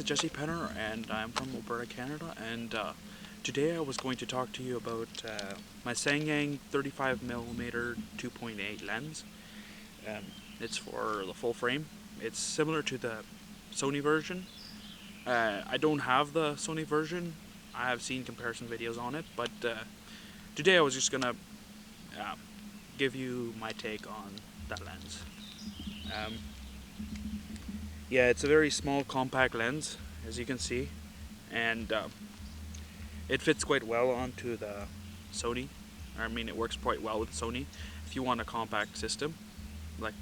is Jesse Penner, and I'm from Alberta, Canada, and today I was going to talk to you about my Sanyang 35mm 2.8 lens. It's for the full frame. It's similar to the Sony version. I don't have the Sony version. I have seen comparison videos on it, but today I was just gonna give you my take on that lens. Yeah, it's a very small, compact lens, as you can see, and it fits quite well onto the Sony. I mean, it works quite well with Sony. If you want a compact system, like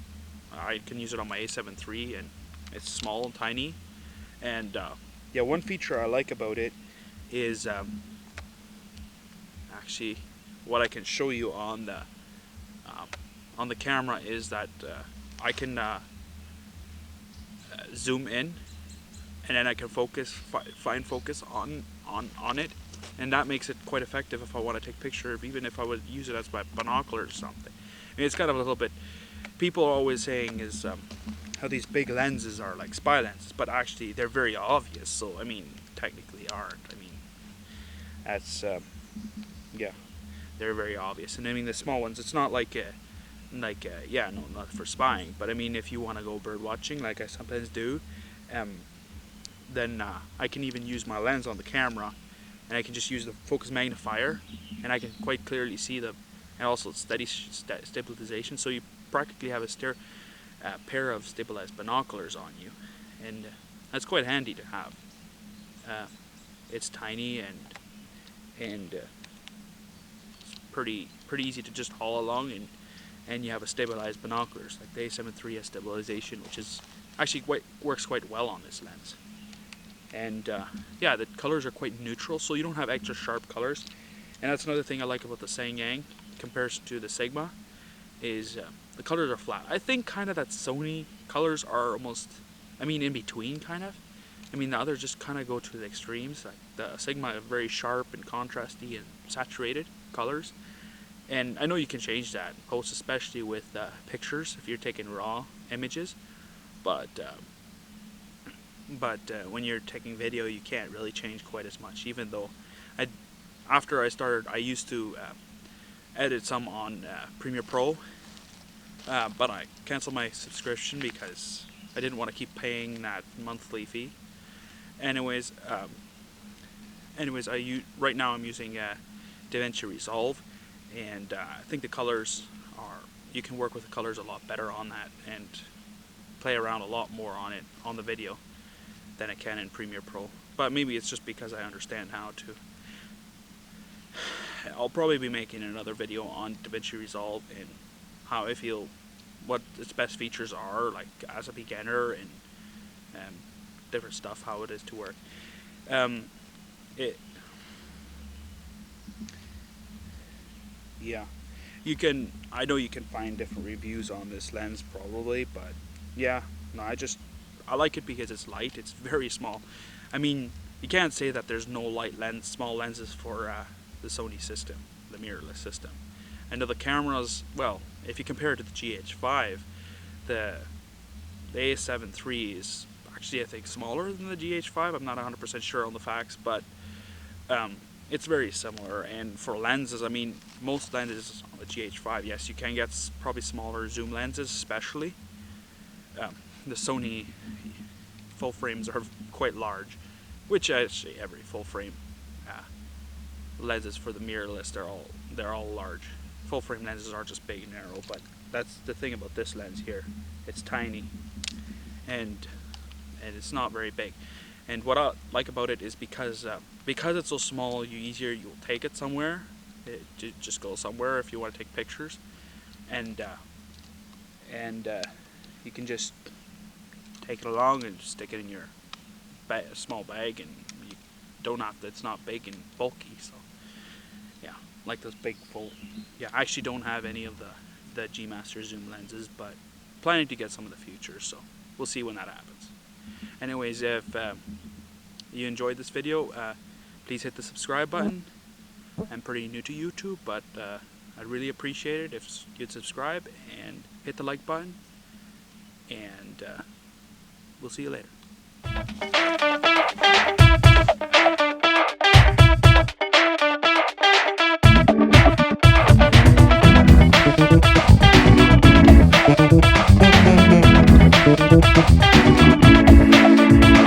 I can use it on my A7 III, and it's small and tiny. And yeah, one feature I like about it is actually what I can show you on the camera is that I can zoom in, and then I can find focus on it, and that makes it quite effective if I want to take pictures, even if I would use it as my binocular or something. I mean, it's kind of a little bit, people are always saying is how these big lenses are like spy lenses, but actually they're very obvious. So I mean, technically aren't. I mean, that's yeah, they're very obvious. And I mean, the small ones, it's not like yeah, no, not for spying, but I mean, if you want to go bird watching, like I sometimes do, then I can even use my lens on the camera, and I can just use the focus magnifier, and I can quite clearly see and also stabilization. So you practically have a pair of stabilized binoculars on you, and that's quite handy to have. It's tiny and it's pretty easy to just haul along, and you have a stabilized binoculars. Like the A7 III has stabilization, which is actually works quite well on this lens. And yeah, the colors are quite neutral, so you don't have extra sharp colors. And that's another thing I like about the Sanyang in comparison to the Sigma, is the colors are flat. I think kind of that Sony colors are almost, I mean, in between kind of. I mean, the others just kind of go to the extremes. Like the Sigma are very sharp and contrasty and saturated colors. And I know you can change that post, especially with pictures if you're taking raw images, but when you're taking video, you can't really change quite as much. Even though after I started, I used to edit some on Premiere Pro, but I canceled my subscription because I didn't want to keep paying that monthly fee. Anyways, right now I'm using DaVinci Resolve. And I think the colors you can work with the colors a lot better on that and play around a lot more on it on the video than I can in Premiere Pro. But maybe it's just because I understand how to. I'll probably be making another video on DaVinci Resolve and how I feel, what its best features are, like as a beginner, and different stuff, how it is to work. Yeah, I know you can find different reviews on this lens probably, but yeah, no, I like it because it's light. It's very small. I mean, you can't say that there's no small lenses for the Sony system, the mirrorless system. I know the cameras, well, if you compare it to the GH5, the A7 III is actually, I think, smaller than the GH5. I'm not 100% sure on the facts, but it's very similar. And for lenses, I mean, most lenses on the GH5, yes, you can get probably smaller zoom lenses, especially. The Sony full frames are quite large, which actually every full frame lenses for the mirrorless, they're all large. Full frame lenses are just big and narrow, but that's the thing about this lens here. It's tiny, and it's not very big. And what I like about it is because it's so small, you'll take it somewhere. Just go somewhere if you want to take pictures, and you can just take it along and just stick it in your small bag, and you don't have to. It's not big and bulky, so yeah, like those big full. Yeah, I actually don't have any of the G Master zoom lenses, but planning to get some in the future, so we'll see when that happens. Anyways, if you enjoyed this video, please hit the subscribe button. I'm pretty new to YouTube, but I'd really appreciate it if you'd subscribe and hit the like button, and we'll see you later.